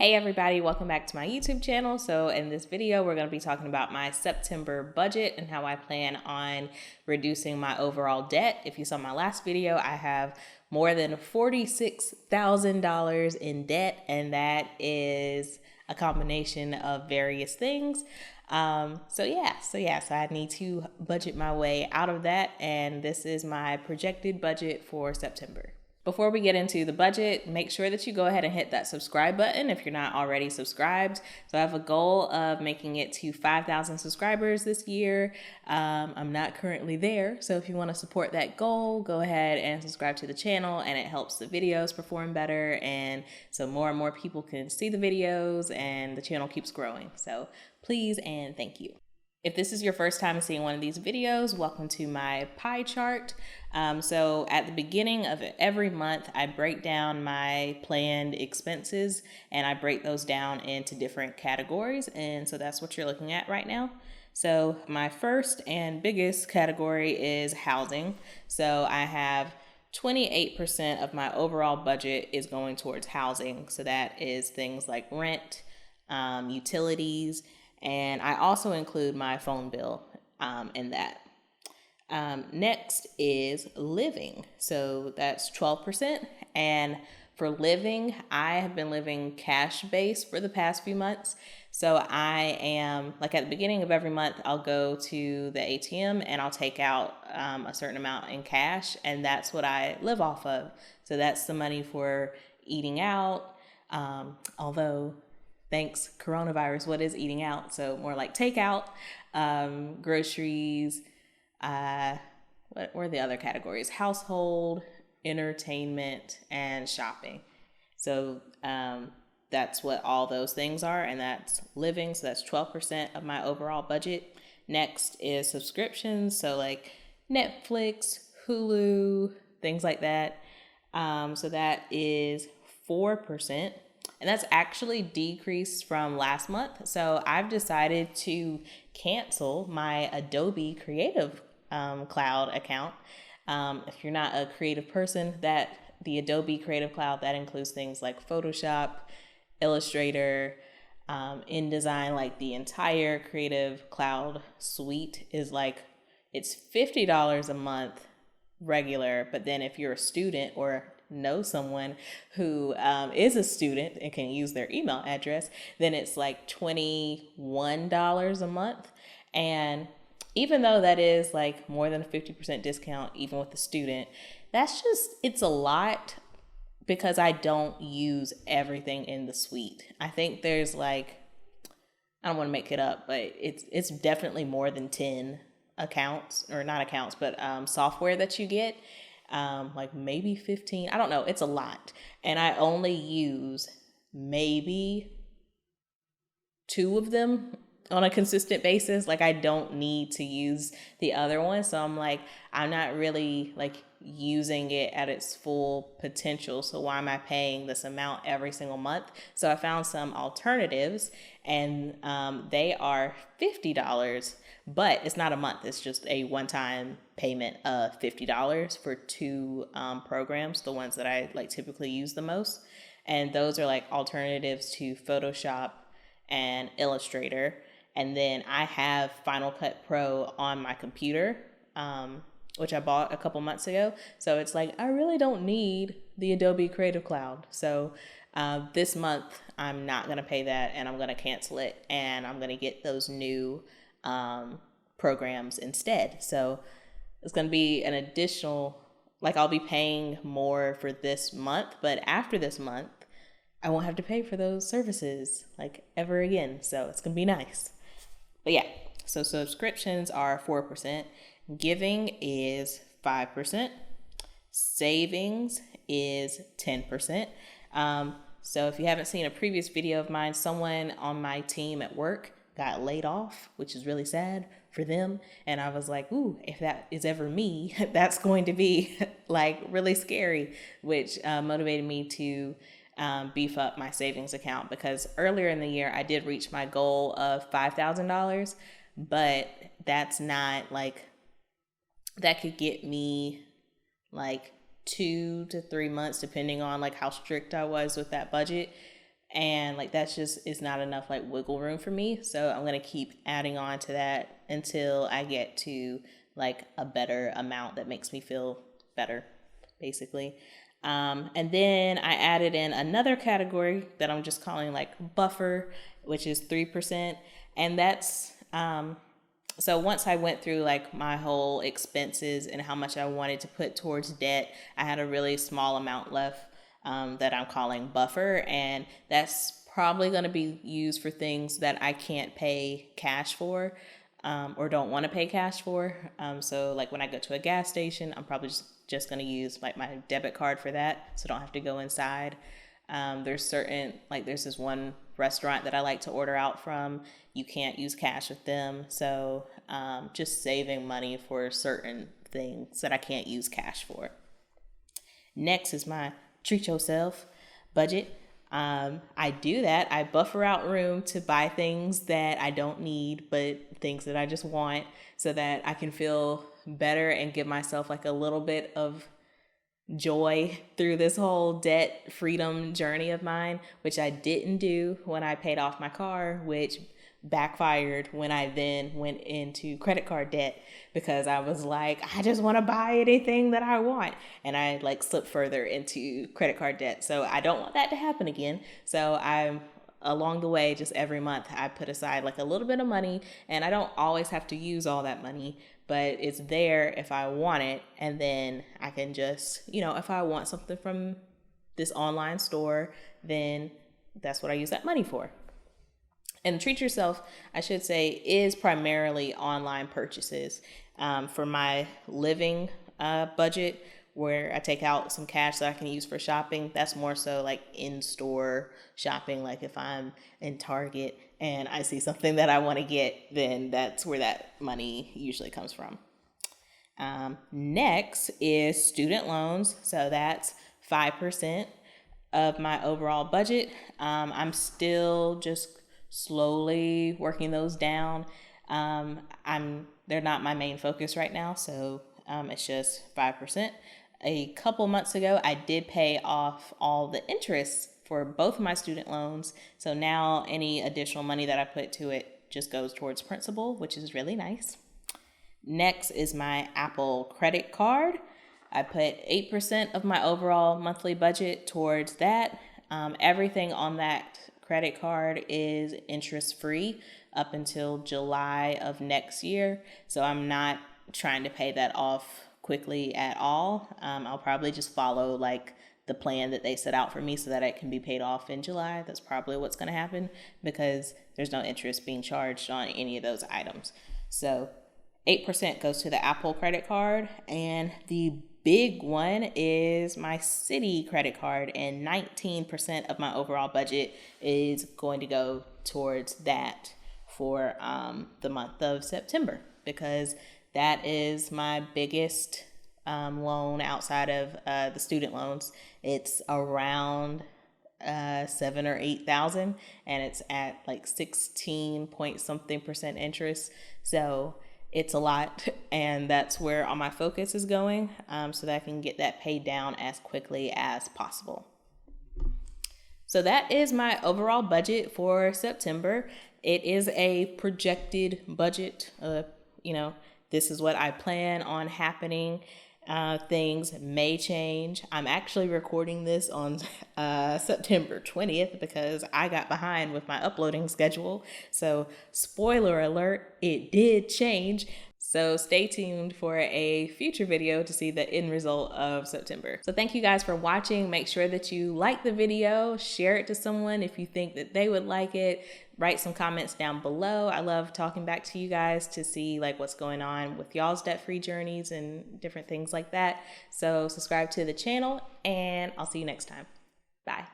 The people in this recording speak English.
Hey everybody, welcome back to my YouTube channel. So in this video, we're going to be talking about my September budget and how I plan on reducing my overall debt. If you saw my last video, I have more than $46,000 in debt, and that is a combination of various things. So I need to budget my way out of that, and this is my projected budget for September. Before we get into the budget, make sure that you go ahead and hit that subscribe button if you're not already subscribed. So I have a goal of making it to 5,000 subscribers this year. I'm not currently there. So if you want to support that goal, go ahead and subscribe to the channel, and it helps the videos perform better. And so more and more people can see the videos and the channel keeps growing. So please and thank you. If this is your first time seeing one of these videos, welcome to my pie chart. So at the beginning of every month, I break down my planned expenses and I break those down into different categories. And so that's what you're looking at right now. So my first and biggest category is housing. So I have 28% of my overall budget is going towards housing. So that is things like rent, utilities, and I also include my phone bill in that. Next is living. So that's 12%. And for living, I have been living cash based for the past few months. So I am, like, at the beginning of every month, I'll go to the ATM and I'll take out a certain amount in cash, and that's what I live off of. So that's the money for eating out, although thanks coronavirus, what is eating out? So more like takeout, groceries, what were the other categories? Household, entertainment, and shopping. So that's what all those things are, and that's living. So that's 12% of my overall budget. Next is subscriptions. So like Netflix, Hulu, things like that. So that is 4%. And that's actually decreased from last month. So I've decided to cancel my Adobe Creative Cloud account. If you're not a creative person, the Adobe Creative Cloud, that includes things like Photoshop, Illustrator, InDesign. Like the entire Creative Cloud suite is like, it's $50 a month regular, but then if you're a student or know someone who is a student and can use their email address, then it's like $21 a month. And even though that is like more than a 50% discount, even with the student, it's a lot because I don't use everything in the suite. I think there's like, I don't want to make it up, but it's definitely more than 10 accounts, or not accounts, but software that you get. Like maybe 15. I don't know. It's a lot. And I only use maybe 2 of them on a consistent basis. Like I don't need to use the other one. So I'm like, I'm not really like using it at its full potential. So why am I paying this amount every single month? So I found some alternatives, and they are $50. But it's not a month. It's just a one-time payment of $50 for 2 programs, the ones that I like typically use the most. And those are like alternatives to Photoshop and Illustrator. And then I have Final Cut Pro on my computer, which I bought a couple months ago. So it's like, I really don't need the Adobe Creative Cloud. So this month, I'm not going to pay that, and I'm going to cancel it, and I'm going to get those new programs instead. So it's going to be an additional, like I'll be paying more for this month, but after this month, I won't have to pay for those services like ever again. So it's going to be nice. But yeah, so subscriptions are 4%. Giving is 5%. Savings is 10%. So if you haven't seen a previous video of mine, someone on my team at work got laid off, which is really sad for them. And I was like, ooh, if that is ever me, that's going to be like really scary, which motivated me to beef up my savings account, because earlier in the year I did reach my goal of $5,000, but that's not like, that could get me like 2 to 3 months, depending on like how strict I was with that budget. And like that's just is not enough like wiggle room for me. So I'm gonna keep adding on to that until I get to like a better amount that makes me feel better, basically. And then I added in another category that I'm just calling like buffer, which is 3%. And that's so once I went through like my whole expenses and how much I wanted to put towards debt, I had a really small amount left that I'm calling buffer. And that's probably going to be used for things that I can't pay cash for or don't want to pay cash for. So like when I go to a gas station, I'm probably just going to use like my debit card for that, so I don't have to go inside. There's this one restaurant that I like to order out from. You can't use cash with them. So just saving money for certain things that I can't use cash for. Next is my treat yourself budget. I do that. I buffer out room to buy things that I don't need, but things that I just want, so that I can feel better and give myself like a little bit of joy through this whole debt freedom journey of mine, which I didn't do when I paid off my car, which backfired when I then went into credit card debt because I was like, I just want to buy anything that I want. And I like slipped further into credit card debt. So I don't want that to happen again. So I'm along the way, just every month, I put aside like a little bit of money, and I don't always have to use all that money, but it's there if I want it. And then I can just, if I want something from this online store, then that's what I use that money for. And treat yourself, I should say, is primarily online purchases. For my living budget, where I take out some cash that I can use for shopping, that's more so like in-store shopping. Like if I'm in Target and I see something that I want to get, then that's where that money usually comes from. Next is student loans. So that's 5% of my overall budget. I'm still just slowly working those down. They're not my main focus right now, so it's just 5%. A couple months ago, I did pay off all the interest for both of my student loans, so now any additional money that I put to it just goes towards principal, which is really nice. Next is my Apple credit card. I put 8% of my overall monthly budget towards that. Everything on that credit card is interest free up until July of next year. So I'm not trying to pay that off quickly at all. I'll probably just follow like the plan that they set out for me so that it can be paid off in July. That's probably what's going to happen because there's no interest being charged on any of those items. So 8% goes to the Apple credit card, and the big one is my Citi credit card, and 19% of my overall budget is going to go towards that for the month of September, because that is my biggest loan outside of the student loans. It's around 7,000 or 8,000, and it's at like 16 point something percent interest. So it's a lot, and that's where all my focus is going, so that I can get that paid down as quickly as possible. So that is my overall budget for September. It is a projected budget. This is what I plan on happening. Things may change. I'm actually recording this on September 20th because I got behind with my uploading schedule. So spoiler alert, it did change. So stay tuned for a future video to see the end result of September. So thank you guys for watching. Make sure that you like the video, share it to someone if you think that they would like it. Write some comments down below. I love talking back to you guys to see like what's going on with y'all's debt-free journeys and different things like that. So subscribe to the channel, and I'll see you next time. Bye.